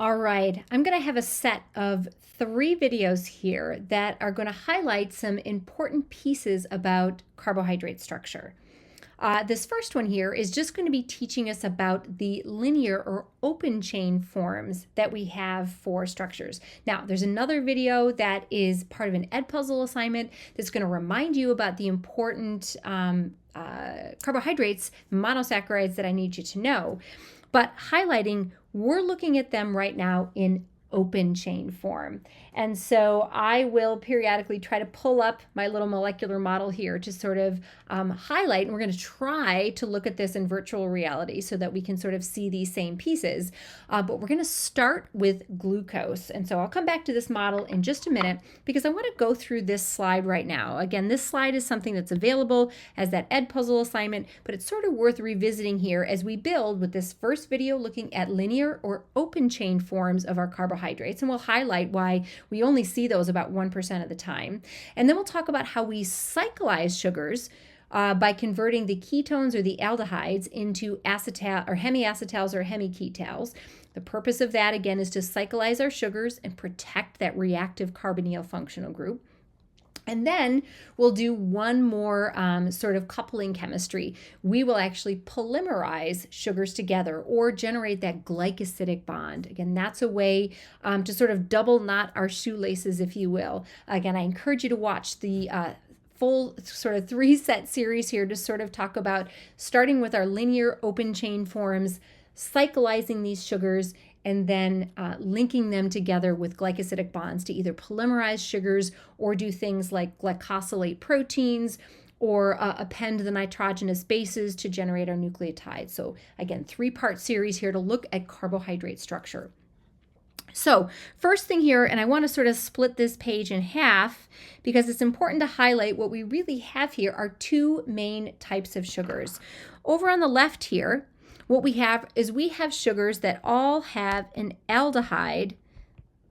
All right, I'm going to have a set of 3 videos here that are going to highlight some important pieces about carbohydrate structure. This first one here is just going to be teaching us about the linear or open chain forms that we have for structures. Now, there's another video that is part of an Edpuzzle assignment that's going to remind you about the important carbohydrates, monosaccharides that I need you to know. But highlighting, we're looking at them right now in open chain form. And so I will periodically try to pull up my little molecular model here to sort of highlight, and we're going to try to look at this in virtual reality so that we can sort of see these same pieces. But we're going to start with glucose. And so I'll come back to this model in just a minute because I want to go through this slide right now. Again, this slide is something that's available as that Edpuzzle assignment, but it's sort of worth revisiting here as we build with this first video looking at linear or open chain forms of our carbohydrates. And we'll highlight why we only see those about 1% of the time. And then we'll talk about how we cyclize sugars by converting the ketones or the aldehydes into acetal or hemiacetals or hemiketals. The purpose of that, again, is to cyclize our sugars and protect that reactive carbonyl functional group. And then we'll do one more sort of coupling chemistry. We will actually polymerize sugars together or generate that glycosidic bond. Again, that's a way to sort of double knot our shoelaces, if you will. Again, I encourage you to watch the full sort of 3-set series here to sort of talk about starting with our linear open chain forms, cyclizing these sugars, and then linking them together with glycosidic bonds to either polymerize sugars or do things like glycosylate proteins or append the nitrogenous bases to generate our nucleotides. So again, 3-part series here to look at carbohydrate structure. So first thing here, and I want to sort of split this page in half because it's important to highlight what we really have here are 2 main types of sugars. Over on the left here, what we have is we have sugars that all have an aldehyde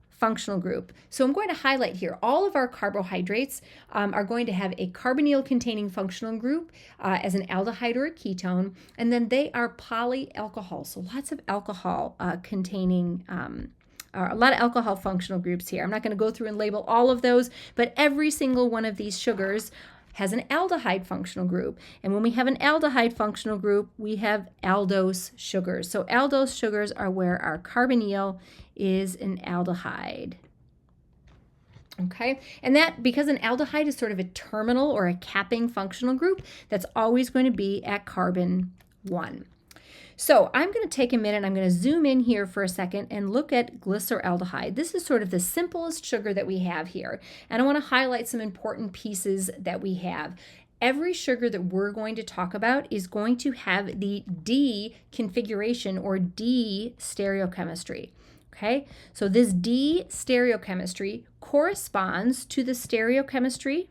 functional group. So I'm going to highlight here, all of our carbohydrates are going to have a carbonyl containing functional group as an aldehyde or a ketone, and then they are polyalcohol. So lots of alcohol containing a lot of alcohol functional groups here. I'm not going to go through and label all of those, but every single one of these sugars has an aldehyde functional group. And when we have an aldehyde functional group, we have aldose sugars. So aldose sugars are where our carbonyl is an aldehyde. Okay, and that because an aldehyde is sort of a terminal or a capping functional group, that's always going to be at carbon 1. So I'm going to take a minute, I'm going to zoom in here for a second and look at glyceraldehyde. This is sort of the simplest sugar that we have here. And I want to highlight some important pieces that we have. Every sugar that we're going to talk about is going to have the D configuration or D stereochemistry. Okay, so this D stereochemistry corresponds to the stereochemistry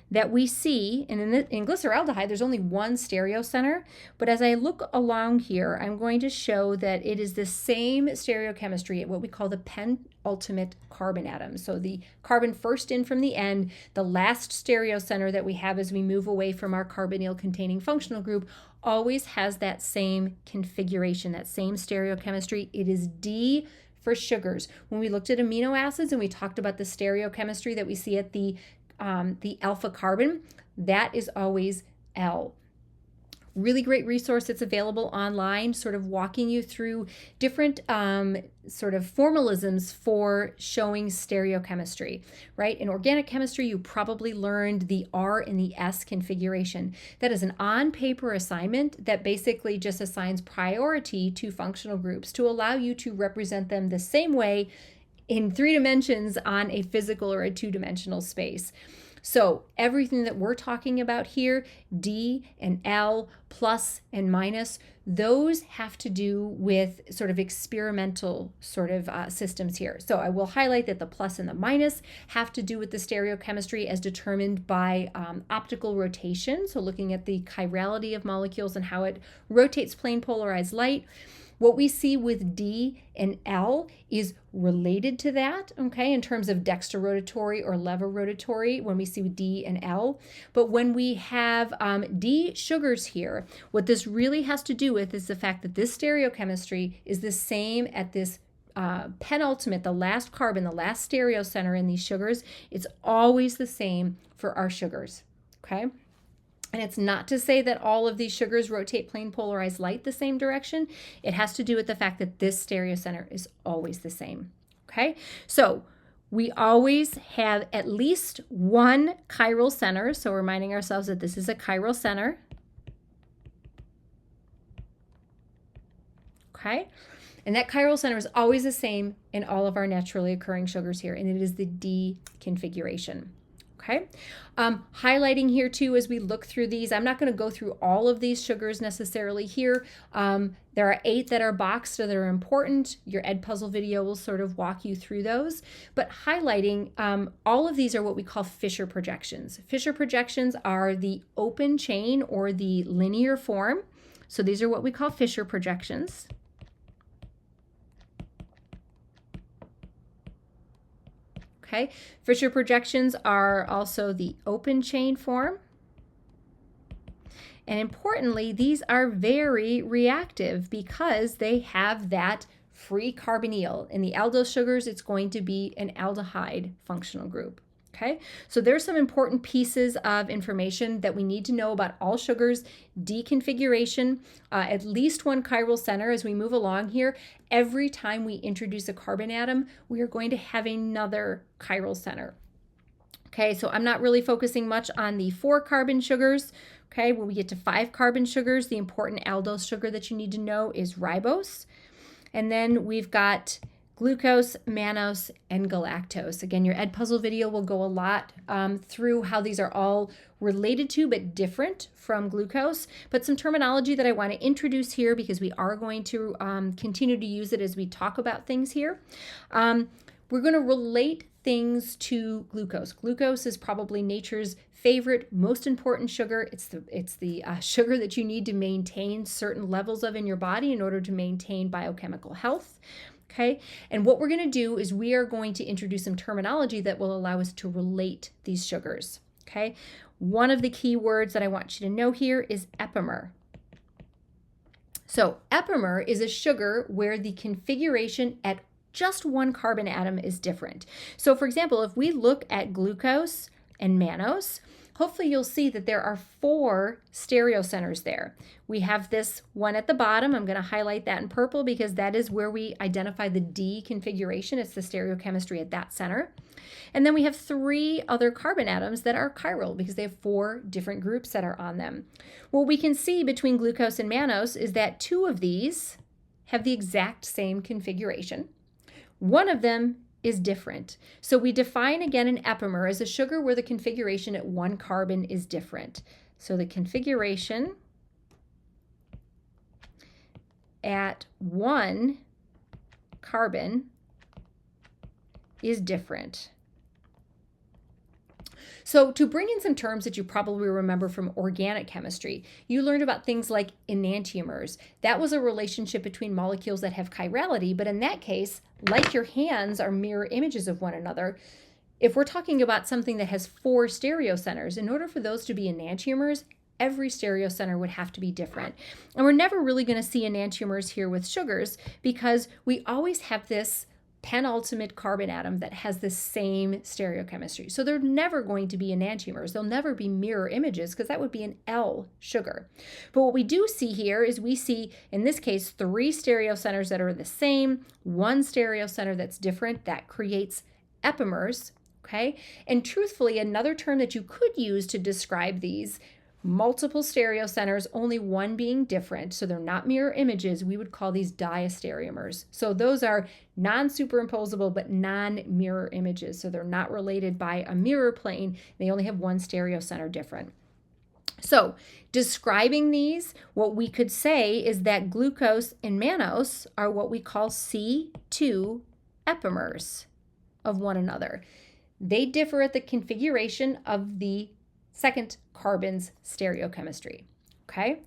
that we see, and in glyceraldehyde, there's only one stereocenter, but as I look along here, I'm going to show that it is the same stereochemistry at what we call the penultimate carbon atom. So the carbon first in from the end, the last stereocenter that we have as we move away from our carbonyl-containing functional group always has that same configuration, that same stereochemistry. It is D for sugars. When we looked at amino acids and we talked about the stereochemistry that we see at the alpha carbon, that is always L. Really great resource that's available online, sort of walking you through different sort of formalisms for showing stereochemistry, right? In organic chemistry, you probably learned the R and the S configuration. That is an on-paper assignment that basically just assigns priority to functional groups to allow you to represent them the same way in 3 dimensions on a physical or a 2-dimensional space. So everything that we're talking about here, D and L, plus and minus, those have to do with sort of experimental sort of systems here. So I will highlight that the plus and the minus have to do with the stereochemistry as determined by optical rotation. So looking at the chirality of molecules and how it rotates plane polarized light. What we see with D and L is related to that, okay, in terms of dextrorotatory or levorotatory when we see D and L. But when we have D sugars here, what this really has to do with is the fact that this stereochemistry is the same at this penultimate, the last carbon, the last stereocenter in these sugars, it's always the same for our sugars, okay? And it's not to say that all of these sugars rotate plane polarized light the same direction. It has to do with the fact that this stereocenter is always the same, okay? So we always have at least one chiral center, so reminding ourselves that this is a chiral center, okay? And that chiral center is always the same in all of our naturally occurring sugars here, and it is the D configuration. Okay, highlighting here too as we look through these. I'm not going to go through all of these sugars necessarily here. There are 8 that are boxed or that are important. Your Ed Puzzle video will sort of walk you through those. But highlighting, all of these are what we call Fisher projections. Fisher projections are the open chain or the linear form. So these are what we call Fisher projections. Okay, Fisher projections are also the open chain form. And importantly, these are very reactive because they have that free carbonyl. In the aldose sugars, it's going to be an aldehyde functional group. Okay, so there's some important pieces of information that we need to know about all sugars, deconfiguration, at least one chiral center as we move along here. Every time we introduce a carbon atom, we are going to have another chiral center. Okay, so I'm not really focusing much on the 4 carbon sugars. Okay, when we get to 5 carbon sugars, the important aldose sugar that you need to know is ribose. And then we've got glucose, mannose, and galactose. Again, your Ed Puzzle video will go a lot through how these are all related to but different from glucose. But some terminology that I want to introduce here because we are going to continue to use it as we talk about things here. We're going to relate things to glucose. Glucose is probably nature's favorite, most important sugar. It's the sugar that you need to maintain certain levels of in your body in order to maintain biochemical health. Okay, and what we're going to do is we are going to introduce some terminology that will allow us to relate these sugars. Okay, one of the key words that I want you to know here is epimer. So epimer is a sugar where the configuration at just one carbon atom is different. So for example, if we look at glucose and mannose, hopefully you'll see that there are 4 stereocenters there. We have this one at the bottom. I'm going to highlight that in purple because that is where we identify the D configuration. It's the stereochemistry at that center. And then we have 3 other carbon atoms that are chiral because they have 4 different groups that are on them. What we can see between glucose and mannose is that 2 of these have the exact same configuration. One of them is different. So we define again an epimer as a sugar where the configuration at one carbon is different. So the configuration at one carbon is different. So to bring in some terms that you probably remember from organic chemistry, you learned about things like enantiomers. That was a relationship between molecules that have chirality, but in that case, like your hands are mirror images of one another. If we're talking about something that has 4 stereocenters, in order for those to be enantiomers, every stereocenter would have to be different. And we're never really going to see enantiomers here with sugars because we always have this penultimate carbon atom that has the same stereochemistry. So they're never going to be enantiomers. They'll never be mirror images because that would be an L sugar. But what we do see here is we see, in this case, 3 stereocenters that are the same, 1 stereocenter that's different. That creates epimers, okay? And truthfully, another term that you could use to describe these multiple stereocenters, only one being different, so they're not mirror images, we would call these diastereomers. So those are non-superimposable but non-mirror images, so they're not related by a mirror plane. They only have 1 stereocenter different. So describing these, what we could say is that glucose and mannose are what we call C2 epimers of one another. They differ at the configuration of the second carbon's stereochemistry, okay?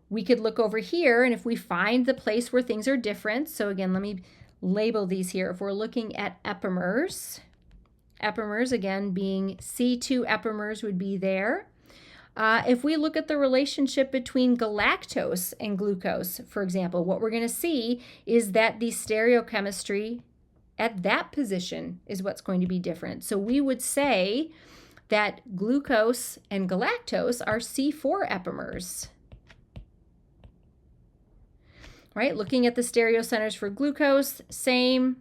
We could look over here, and if we find the place where things are different, so again, let me label these here. If we're looking at epimers, epimers again being C2 epimers would be there. If we look at the relationship between galactose and glucose, for example, what we're going to see is that the stereochemistry at that position is what's going to be different. So we would say that glucose and galactose are C4 epimers. Right? Looking at the stereocenters for glucose, same.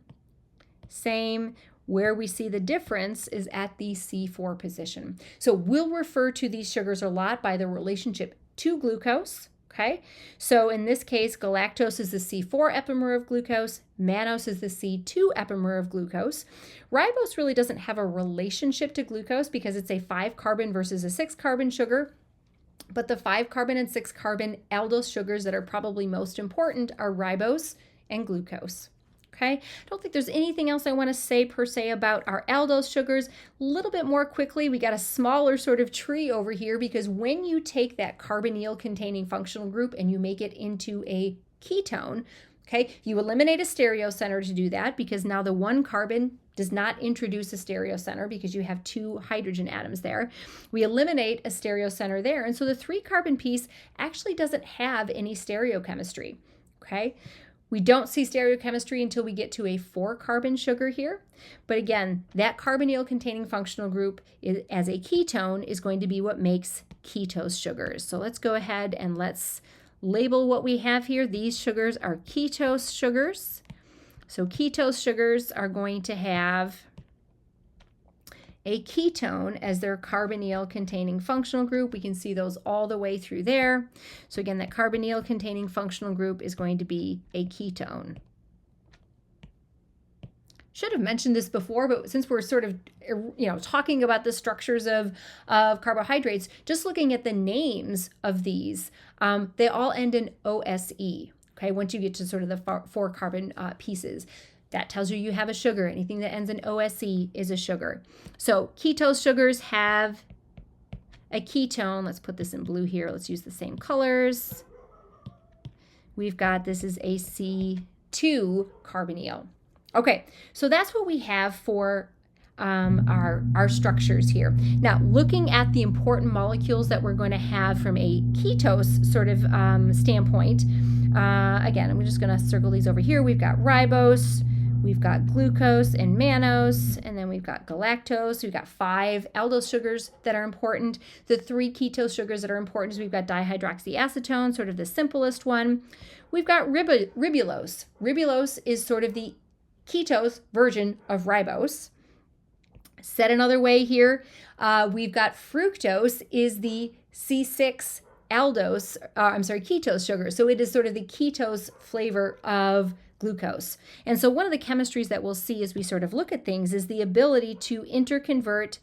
Where we see the difference is at the C4 position. So we'll refer to these sugars a lot by the relationship to glucose. Okay, so in this case, galactose is the C4 epimer of glucose, mannose is the C2 epimer of glucose. Ribose really doesn't have a relationship to glucose because it's a 5-carbon versus a 6-carbon sugar. But the 5-carbon and 6-carbon aldose sugars that are probably most important are ribose and glucose. Okay, I don't think there's anything else I want to say per se about our aldose sugars. A little bit more quickly, we got a smaller sort of tree over here because when you take that carbonyl containing functional group and you make it into a ketone, okay, you eliminate a stereocenter to do that because now the 1 carbon does not introduce a stereocenter because you have 2 hydrogen atoms there. We eliminate a stereocenter there, and so the 3-carbon piece actually doesn't have any stereochemistry, okay? We don't see stereochemistry until we get to a 4-carbon sugar here. But again, that carbonyl containing functional group as a ketone is going to be what makes ketose sugars. So let's go ahead and let's label what we have here. These sugars are ketose sugars. So ketose sugars are going to have a ketone as their carbonyl containing functional group. We can see those all the way through there. So again, that carbonyl containing functional group is going to be a ketone. Should have mentioned this before, but since we're sort of talking about the structures of carbohydrates, just looking at the names of these, they all end in OSE. Okay, once you get to sort of the 4-carbon pieces. That tells you have a sugar. Anything that ends in OSE is a sugar. So ketose sugars have a ketone. Let's put this in blue here. Let's use the same colors. We've got, this is a C2 carbonyl. Okay, so that's what we have for our structures here. Now, looking at the important molecules that we're going to have from a ketose sort of standpoint, again, I'm just going to circle these over here. We've got ribose, we've got glucose and mannose, and then we've got galactose. We've got 5 aldose sugars that are important. The 3 ketose sugars that are important is we've got dihydroxyacetone, sort of the simplest one. We've got ribulose. Ribulose is sort of the ketose version of ribose. Said another way here, we've got fructose is the C6 ketose sugar. So it is sort of the ketose flavor of glucose. And so one of the chemistries that we'll see as we sort of look at things is the ability to interconvert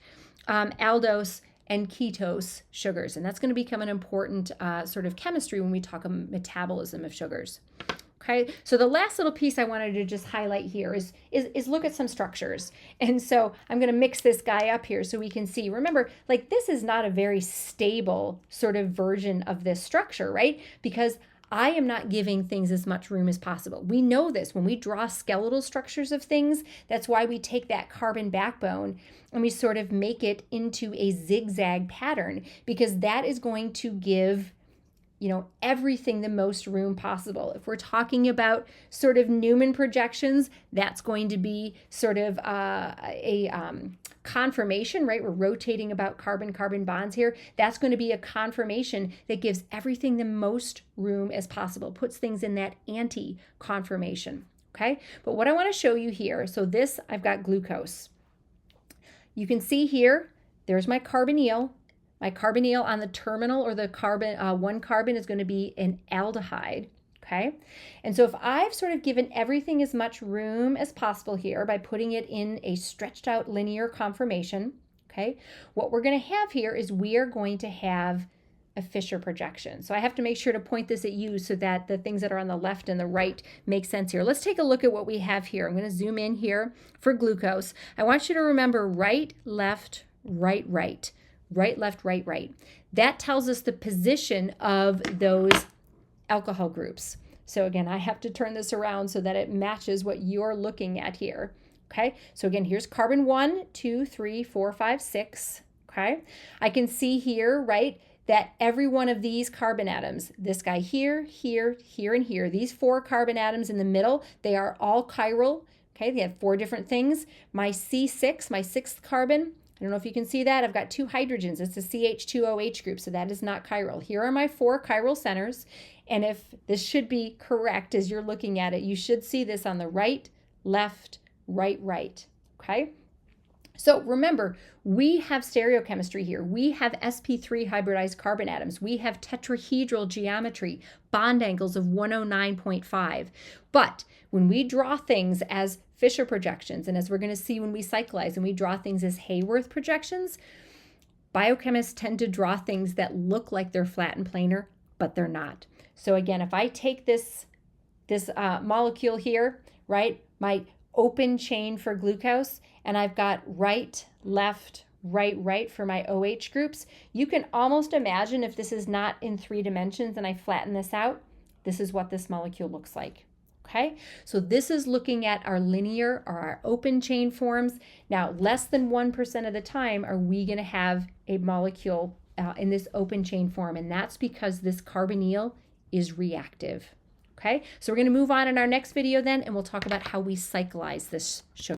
aldose and ketose sugars. And that's going to become an important sort of chemistry when we talk about metabolism of sugars. Okay, so the last little piece I wanted to just highlight here is look at some structures. And so I'm going to mix this guy up here so we can see. Remember, like this is not a very stable sort of version of this structure, right? Because I am not giving things as much room as possible. We know this when we draw skeletal structures of things. That's why we take that carbon backbone and we sort of make it into a zigzag pattern, because that is going to give everything the most room possible. If we're talking about sort of Newman projections, that's going to be sort of a conformation, right? We're rotating about carbon-carbon bonds here. That's going to be a conformation that gives everything the most room as possible, puts things in that anti-conformation, okay? But what I want to show you here, so this, I've got glucose. You can see here, there's my carbonyl. My carbonyl on the terminal, or the carbon, 1 carbon is going to be an aldehyde, okay? And so if I've sort of given everything as much room as possible here by putting it in a stretched out linear conformation, okay, what we're going to have here is we are going to have a Fisher projection. So I have to make sure to point this at you so that the things that are on the left and the right make sense here. Let's take a look at what we have here. I'm going to zoom in here for glucose. I want you to remember right, left, right, right. Right, left, right, right. That tells us the position of those alcohol groups. So again, I have to turn this around so that it matches what you're looking at here. Okay, so again, here's carbon 1, 2, 3, 4, 5, 6. Okay, I can see here, right, that every one of these carbon atoms, this guy here, here, here, and here, these 4 carbon atoms in the middle, they are all chiral. Okay, they have 4 different things. My C6, my 6th carbon, I don't know if you can see that. I've got 2 hydrogens. It's a CH2OH group, so that is not chiral. Here are my 4 chiral centers, and if this should be correct as you're looking at it, you should see this on the right, left, right, right, okay? So remember, we have stereochemistry here. We have sp3 hybridized carbon atoms. We have tetrahedral geometry, bond angles of 109.5. But when we draw things as Fisher projections, and as we're going to see when we cyclize and we draw things as Hayworth projections, biochemists tend to draw things that look like they're flat and planar, but they're not. So again, if I take this molecule here, right, my open chain for glucose, and I've got right, left, right, right for my OH groups, you can almost imagine if this is not in 3 dimensions and I flatten this out, this is what this molecule looks like. Okay, so this is looking at our linear or our open chain forms. Now, less than 1% of the time are we going to have a molecule in this open chain form, and that's because this carbonyl is reactive. Okay, so we're going to move on in our next video then, and we'll talk about how we cyclize this sugar.